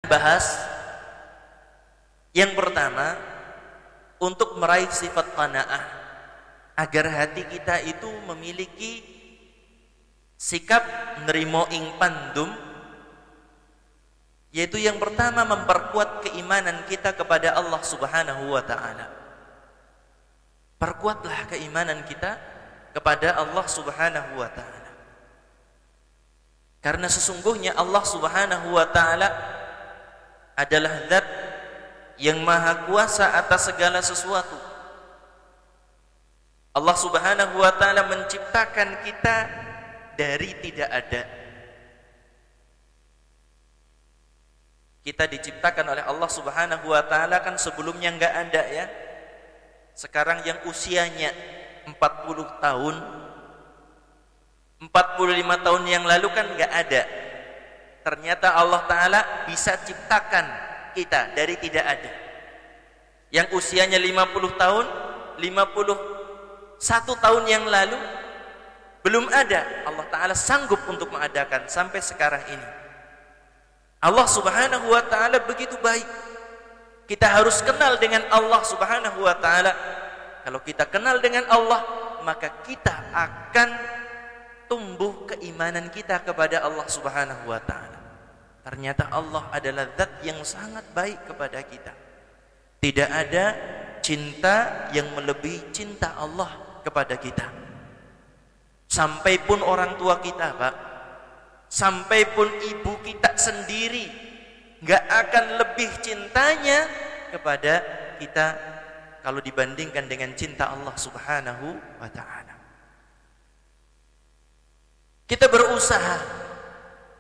bahas yang pertama, untuk meraih sifat qanaah, agar hati kita itu memiliki sikap nerimo ing pandum, yaitu yang pertama memperkuat keimanan kita kepada Allah Subhanahu wa ta'ala. Perkuatlah keimanan kita kepada Allah Subhanahu wa ta'ala, karena sesungguhnya Allah Subhanahu wa ta'ala adalah zat yang maha kuasa atas segala sesuatu. Allah Subhanahu wa ta'ala menciptakan kita dari tidak ada. Kita diciptakan oleh Allah Subhanahu wa ta'ala kan sebelumnya enggak ada ya. Sekarang yang usianya 40 tahun, 45 tahun yang lalu kan enggak ada. Ternyata Allah Ta'ala bisa ciptakan kita dari tidak ada. Yang usianya 50 tahun, 51 tahun yang lalu belum ada, Allah Ta'ala sanggup untuk mengadakan sampai sekarang ini. Allah Subhanahu wa ta'ala begitu baik. Kita harus kenal dengan Allah Subhanahu wa ta'ala. Kalau kita kenal dengan Allah, maka kita akan tumbuh keimanan kita kepada Allah Subhanahu wa ta'ala. Ternyata Allah adalah zat yang sangat baik kepada kita. Tidak ada cinta yang melebihi cinta Allah kepada kita. Sampai pun orang tua kita, Pak, sampai pun ibu kita sendiri gak akan lebih cintanya kepada kita kalau dibandingkan dengan cinta Allah Subhanahu wa ta'ala. Kita berusaha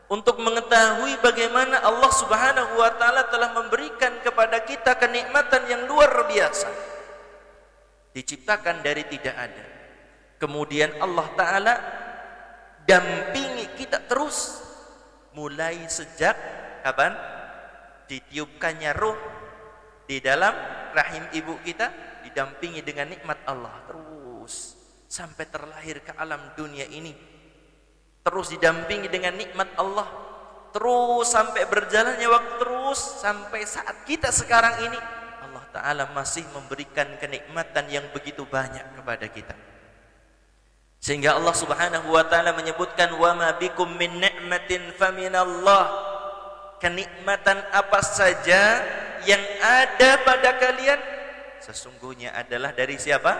untuk mengetahui bagaimana Allah Subhanahu wa ta'ala telah memberikan kepada kita kenikmatan yang luar biasa. Diciptakan dari tidak ada. Kemudian Allah Ta'ala dampingi kita terus, mulai sejak kapan? Ditiupkannya ruh di dalam rahim ibu kita, didampingi dengan nikmat Allah terus sampai terlahir ke alam dunia ini, terus didampingi dengan nikmat Allah, terus sampai berjalannya waktu, terus sampai saat kita sekarang ini Allah Ta'ala masih memberikan kenikmatan yang begitu banyak kepada kita. Sehingga Allah Subhanahu wa ta'ala menyebutkan, wa ma bikum min ni'matin faminallah. Kenikmatan apa saja yang ada pada kalian sesungguhnya adalah dari siapa?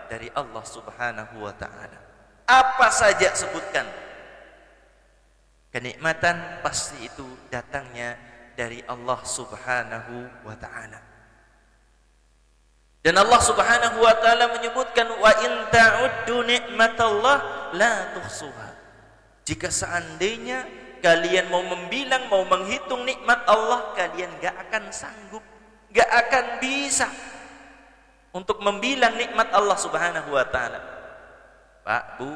Dari Allah Subhanahu wa ta'ala. Apa saja sebutkan. Kenikmatan pasti itu datangnya dari Allah Subhanahu wa ta'ala. Dan Allah Subhanahu wa ta'ala menyebutkan, wa in ta'uddu ni'matallah la tuhsuha. Jika seandainya kalian mau membilang, mau menghitung nikmat Allah, kalian gak akan sanggup, gak akan bisa untuk membilang nikmat Allah Subhanahu wa ta'ala. Pak, Bu,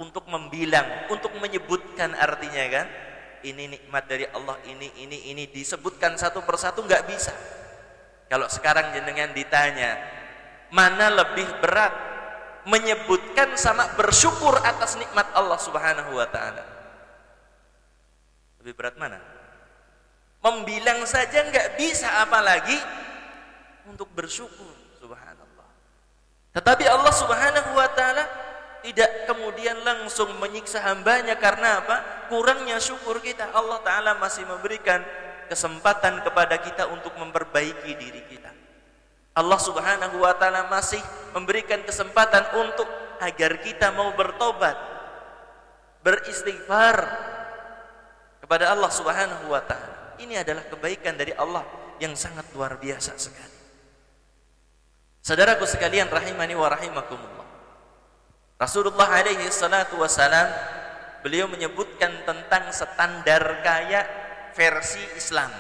untuk membilang, untuk menyebutkan artinya kan, ini nikmat dari Allah, ini disebutkan satu persatu nggak bisa. Kalau sekarang jenengan ditanya, mana lebih berat, menyebutkan sama bersyukur atas nikmat Allah Subhanahu wa ta'ala? Lebih berat mana? Membilang saja nggak bisa, apalagi untuk bersyukur. Subhanallah. Tetapi Allah Subhanahu wa ta'ala tidak kemudian langsung menyiksa hambanya karena apa? Kurangnya syukur kita. Allah Ta'ala masih memberikan kesempatan kepada kita untuk memperbaiki diri kita. Allah Subhanahu wa ta'ala masih memberikan kesempatan untuk agar kita mau bertobat, beristighfar kepada Allah Subhanahu wa ta'ala. Ini adalah kebaikan dari Allah yang sangat luar biasa sekali. Saudaraku sekalian rahimani wa rahimakumullah. Rasulullah alaihi salatu wassalam, beliau menyebutkan tentang standar kaya versi Islam.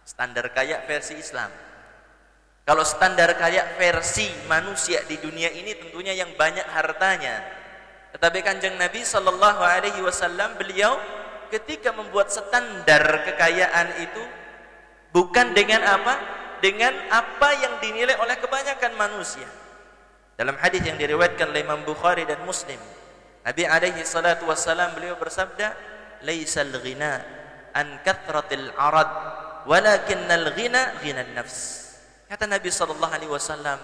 Standar kaya versi Islam. Kalau standar kaya versi manusia di dunia ini tentunya yang banyak hartanya. Tetapi Kanjeng Nabi sallallahu alaihi wasallam, beliau ketika membuat standar kekayaan itu bukan dengan apa? Dengan apa yang dinilai oleh kebanyakan manusia. Dalam hadis yang diriwayatkan oleh Imam Bukhari dan Muslim, Nabi alaihi salatu wassalam beliau bersabda, "Laisal ghina an kathratil arad walakinnal ghina ghinan nafs. Kata Nabi sallallahu alaihi wasallam,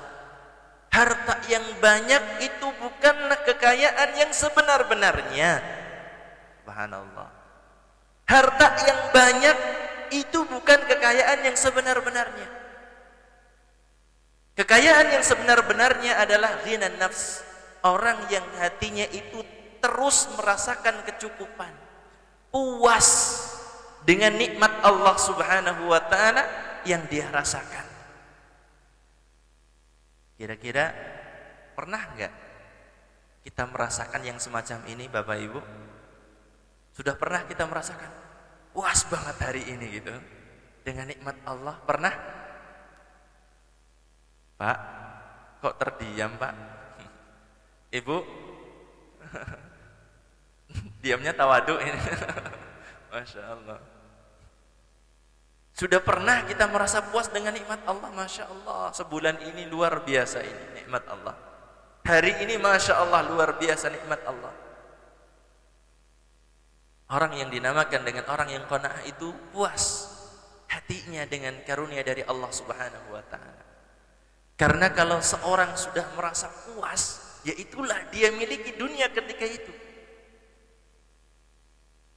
harta yang banyak itu bukanlah kekayaan yang sebenar-benarnya. Subhanallah. Harta yang banyak itu bukan kekayaan yang sebenar-benarnya. Kekayaan yang sebenar-benarnya adalah ghinan nafs. Orang yang hatinya itu terus merasakan kecukupan, puas dengan nikmat Allah Subhanahu wa taala yang dia rasakan. Kira-kira pernah enggak kita merasakan yang semacam ini, Bapak Ibu? Sudah pernah kita merasakan puas banget hari ini gitu dengan nikmat Allah? Pernah? Pak, kok terdiam, Pak? Ibu? Diamnya tawadu ini. Masya Allah. Sudah pernah kita merasa puas dengan nikmat Allah? Masya Allah, sebulan ini luar biasa ini nikmat Allah. Hari ini Masya Allah luar biasa nikmat Allah. Orang yang dinamakan dengan orang yang qanaah itu puas hatinya dengan karunia dari Allah Subhanahu wa taala. Karena kalau seorang sudah merasa puas, ya itulah dia miliki dunia ketika itu.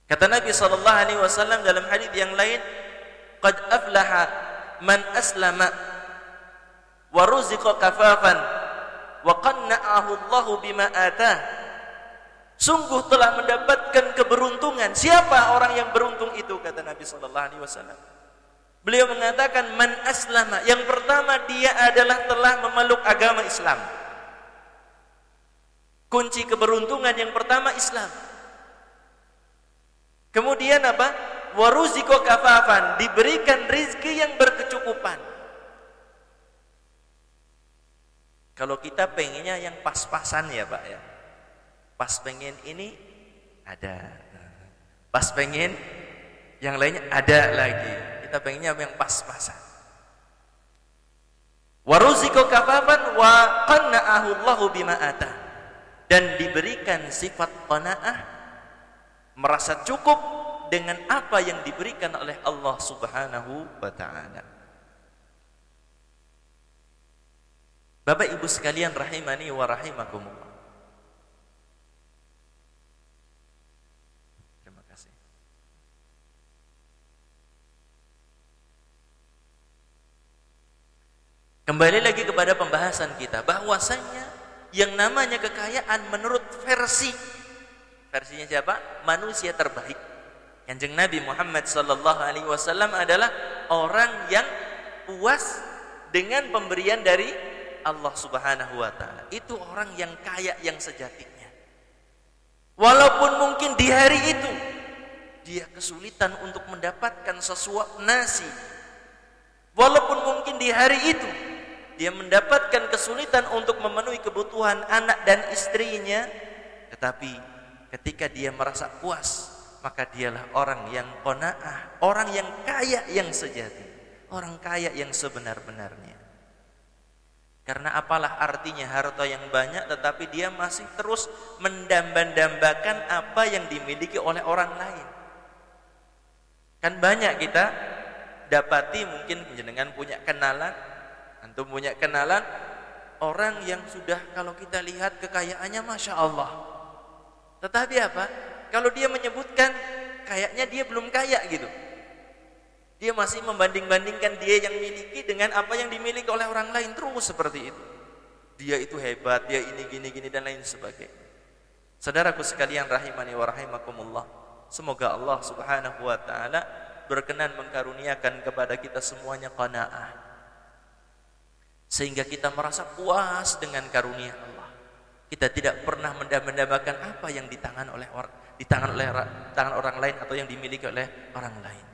Kata Nabi sallallahu alaihi wasallam dalam hadis yang lain, qad aflaha man aslama wa ruziqa kafafan wa qanna'ahu Allahu bima atah. Sungguh telah mendapatkan keberuntungan. Siapa orang yang beruntung itu? Kata Nabi sallallahu alaihi wasallam. Beliau mengatakan man aslama. Yang pertama dia adalah telah memeluk agama Islam. Kunci keberuntungan yang pertama Islam. Kemudian apa? Waruziko kafafan, diberikan rizki yang berkecukupan. Kalau kita pengennya yang pas-pasan ya Pak ya. Pas pengen ini ada, pas pengen yang lainnya ada lagi. Kita pengennya yang pas-pasan. Waruziko kafafan wa qanna'ahu Allahu bima atah. Dan diberikan sifat qanaah, merasa cukup dengan apa yang diberikan oleh Allah Subhanahu wa taala. Bapak Ibu sekalian rahimani wa rahimakumullah. Terima kasih. Kembali lagi kepada pembahasan kita, bahwasanya yang namanya kekayaan menurut versinya siapa? Manusia terbaik. Kanjeng Nabi Muhammad sallallahu alaihi wasallam adalah orang yang puas dengan pemberian dari Allah Subhanahu wa taala. Itu orang yang kaya yang sejatinya. Walaupun mungkin di hari itu dia kesulitan untuk mendapatkan sesuap nasi. Walaupun mungkin di hari itu dia mendapatkan kesulitan untuk memenuhi kebutuhan anak dan istrinya, tetapi ketika dia merasa puas, maka dialah orang yang qanaah, orang yang kaya yang sejati, orang kaya yang sebenar-benarnya. Karena apalah artinya harta yang banyak tetapi dia masih terus mendamba-dambakan apa yang dimiliki oleh orang lain. Kan banyak kita dapati, mungkin jenengan punya kenalan, antum punya kenalan orang yang sudah kalau kita lihat kekayaannya Masya Allah. Tetapi apa? Kalau dia menyebutkan kayaknya dia belum kaya gitu. Dia masih membanding-bandingkan dia yang miliki dengan apa yang dimiliki oleh orang lain, terus seperti itu. Dia itu hebat, dia ini gini-gini dan lain sebagainya. Saudaraku sekalian rahimani wa rahimakumullah. Semoga Allah Subhanahu wa taala berkenan mengkaruniakan kepada kita semuanya qanaah. Sehingga kita merasa puas dengan karunia Allah. Kita tidak pernah mendambakan apa yang di tangan orang lain atau yang dimiliki oleh orang lain.